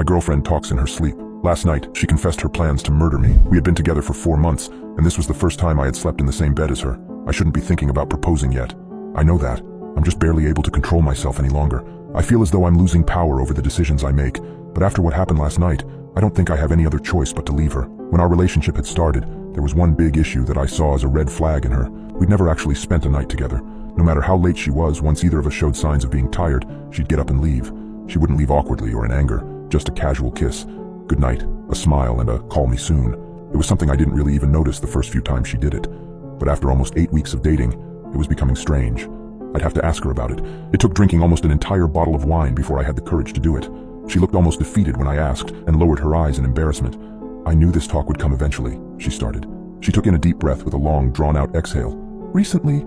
My girlfriend talks in her sleep. Last night, she confessed her plans to murder me. We had been together for 4 months, and this was the first time I had slept in the same bed as her. I shouldn't be thinking about proposing yet. I know that. I'm just barely able to control myself any longer. I feel as though I'm losing power over the decisions I make, but after what happened last night, I don't think I have any other choice but to leave her. When our relationship had started, there was one big issue that I saw as a red flag in her. We'd never actually spent a night together. No matter how late she was, once either of us showed signs of being tired, she'd get up and leave. She wouldn't leave awkwardly or in anger, just a casual kiss, good night, a smile, and a call me soon. It was something I didn't really even notice the first few times she did it. But after almost 8 weeks of dating, it was becoming strange. I'd have to ask her about it. It took drinking almost an entire bottle of wine before I had the courage to do it. She looked almost defeated when I asked and lowered her eyes in embarrassment. I knew this talk would come eventually, she started. She took in a deep breath with a long, drawn-out exhale. Recently,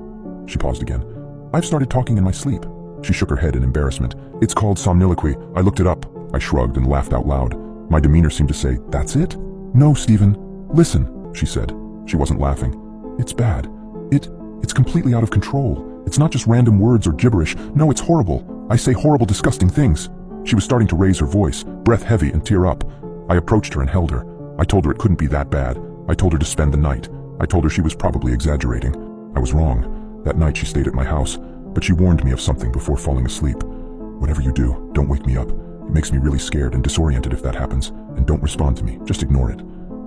she paused again, I've started talking in my sleep. She shook her head in embarrassment. It's called somniloquy. I looked it up. I shrugged and laughed out loud. My demeanor seemed to say, that's it? No, Stephen. Listen, she said. She wasn't laughing. It's bad. It's completely out of control. It's not just random words or gibberish. No, it's horrible. I say horrible, disgusting things. She was starting to raise her voice, breath heavy, and tear up. I approached her and held her. I told her it couldn't be that bad. I told her to spend the night. I told her she was probably exaggerating. I was wrong. That night she stayed at my house, but she warned me of something before falling asleep. Whatever you do, don't wake me up. It makes me really scared and disoriented if that happens, and don't respond to me. Just ignore it.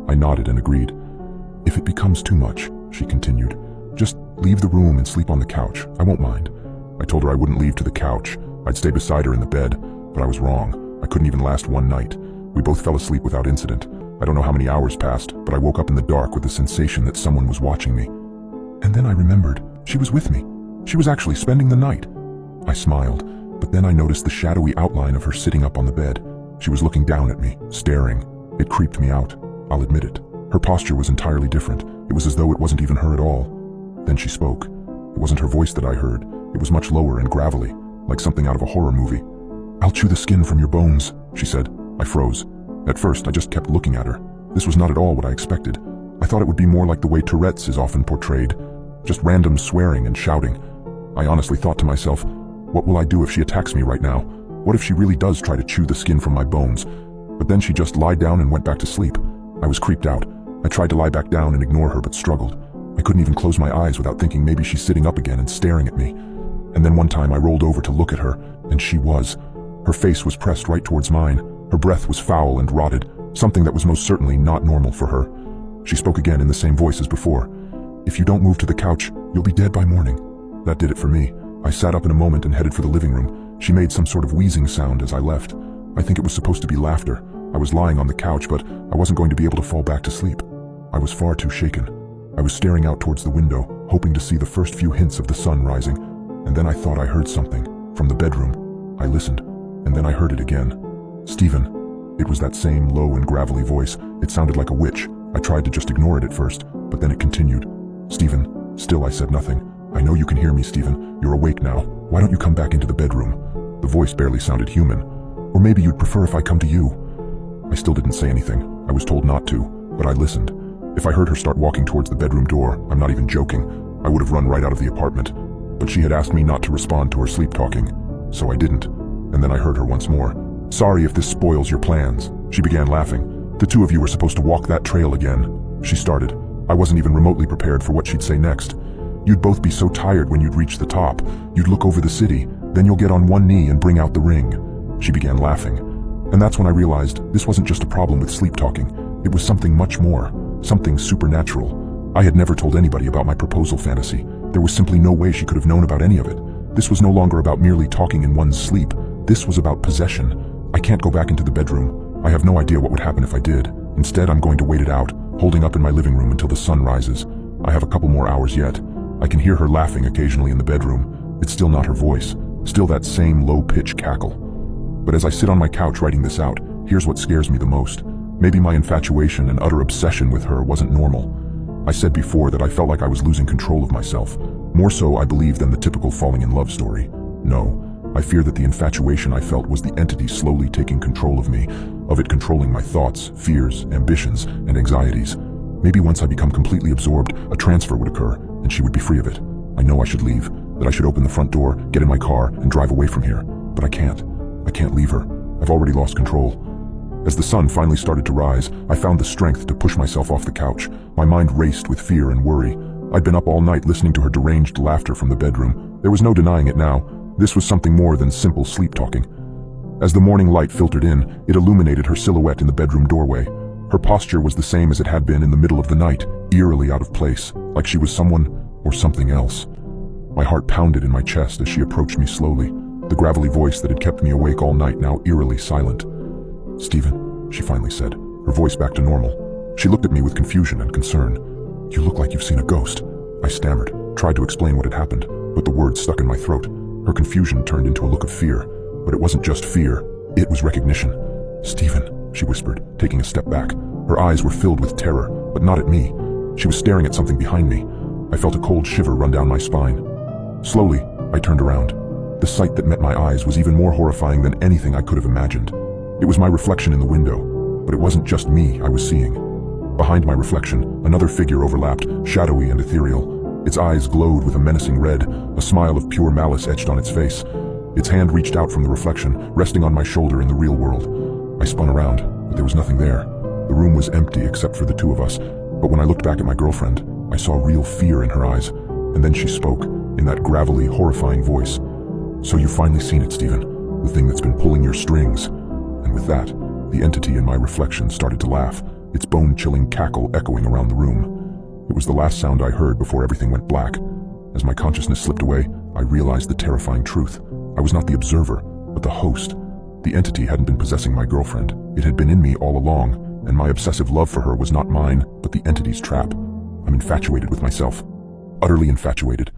I nodded and agreed. If it becomes too much, she continued, just leave the room and sleep on the couch. I won't mind. I told her I wouldn't leave to the couch. I'd stay beside her in the bed, but I was wrong. I couldn't even last one night. We both fell asleep without incident. I don't know how many hours passed, but I woke up in the dark with the sensation that someone was watching me. And then I remembered, she was with me. She was actually spending the night. I smiled, but then I noticed the shadowy outline of her sitting up on the bed. She was looking down at me, staring. It creeped me out. I'll admit it. Her posture was entirely different. It was as though it wasn't even her at all. Then she spoke. It wasn't her voice that I heard. It was much lower and gravelly, like something out of a horror movie. I'll chew the skin from your bones, she said. I froze. At first, I just kept looking at her. This was not at all what I expected. I thought it would be more like the way Tourette's is often portrayed. Just random swearing and shouting. I honestly thought to myself, what will I do if she attacks me right now? What if she really does try to chew the skin from my bones? But then she just lied down and went back to sleep. I was creeped out. I tried to lie back down and ignore her, but struggled. I couldn't even close my eyes without thinking maybe she's sitting up again and staring at me. And then one time I rolled over to look at her, and she was. Her face was pressed right towards mine. Her breath was foul and rotted, something that was most certainly not normal for her. She spoke again in the same voice as before. If you don't move to the couch, you'll be dead by morning. That did it for me. I sat up in a moment and headed for the living room. She made some sort of wheezing sound as I left. I think it was supposed to be laughter. I was lying on the couch, but I wasn't going to be able to fall back to sleep. I was far too shaken. I was staring out towards the window, hoping to see the first few hints of the sun rising, and then I thought I heard something from the bedroom. I listened, and then I heard it again. Stephen. It was that same low and gravelly voice. It sounded like a witch. I tried to just ignore it at first, but then it continued. Stephen. Still I said nothing. I know you can hear me, Stephen. You're awake now. Why don't you come back into the bedroom? The voice barely sounded human. Or maybe you'd prefer if I come to you. I still didn't say anything. I was told not to, but I listened. If I heard her start walking towards the bedroom door, I'm not even joking, I would have run right out of the apartment. But she had asked me not to respond to her sleep talking, so I didn't. And then I heard her once more. Sorry if this spoils your plans. She began laughing. The two of you were supposed to walk that trail again. She started. I wasn't even remotely prepared for what she'd say next. You'd both be so tired when you'd reach the top. You'd look over the city, then you'll get on one knee and bring out the ring. She began laughing. And that's when I realized this wasn't just a problem with sleep talking. It was something much more. Something supernatural. I had never told anybody about my proposal fantasy. There was simply no way she could have known about any of it. This was no longer about merely talking in one's sleep. This was about possession. I can't go back into the bedroom. I have no idea what would happen if I did. Instead, I'm going to wait it out, holding up in my living room until the sun rises. I have a couple more hours yet. I can hear her laughing occasionally in the bedroom. It's still not her voice. Still that same low-pitched cackle. But as I sit on my couch writing this out, here's what scares me the most. Maybe my infatuation and utter obsession with her wasn't normal. I said before that I felt like I was losing control of myself. More so, I believe, than the typical falling in love story. No, I fear that the infatuation I felt was the entity slowly taking control of me, of it controlling my thoughts, fears, ambitions, and anxieties. Maybe once I become completely absorbed, a transfer would occur, and she would be free of it. I know I should leave, that I should open the front door, get in my car, and drive away from here. But I can't. I can't leave her. I've already lost control. As the sun finally started to rise, I found the strength to push myself off the couch. My mind raced with fear and worry. I'd been up all night listening to her deranged laughter from the bedroom. There was no denying it now. This was something more than simple sleep talking. As the morning light filtered in, it illuminated her silhouette in the bedroom doorway. Her posture was the same as it had been in the middle of the night, eerily out of place, like she was someone or something else. My heart pounded in my chest as she approached me slowly, the gravelly voice that had kept me awake all night now eerily silent. "Stephen," she finally said, her voice back to normal. She looked at me with confusion and concern. "You look like you've seen a ghost." I stammered, tried to explain what had happened, but the words stuck in my throat. Her confusion turned into a look of fear, but it wasn't just fear, it was recognition. "Stephen," she whispered, taking a step back. Her eyes were filled with terror, but not at me. She was staring at something behind me. I felt a cold shiver run down my spine. Slowly, I turned around. The sight that met my eyes was even more horrifying than anything I could have imagined. It was my reflection in the window, but it wasn't just me I was seeing. Behind my reflection, another figure overlapped, shadowy and ethereal. Its eyes glowed with a menacing red, a smile of pure malice etched on its face. Its hand reached out from the reflection, resting on my shoulder in the real world. I spun around, but there was nothing there. The room was empty except for the two of us, but when I looked back at my girlfriend, I saw real fear in her eyes, and then she spoke, in that gravelly, horrifying voice. "So you've finally seen it, Stephen, the thing that's been pulling your strings." And with that, the entity in my reflection started to laugh, its bone-chilling cackle echoing around the room. It was the last sound I heard before everything went black. As my consciousness slipped away, I realized the terrifying truth. I was not the observer, but the host. The entity hadn't been possessing my girlfriend. It had been in me all along, and my obsessive love for her was not mine, but the entity's trap. I'm infatuated with myself. Utterly infatuated.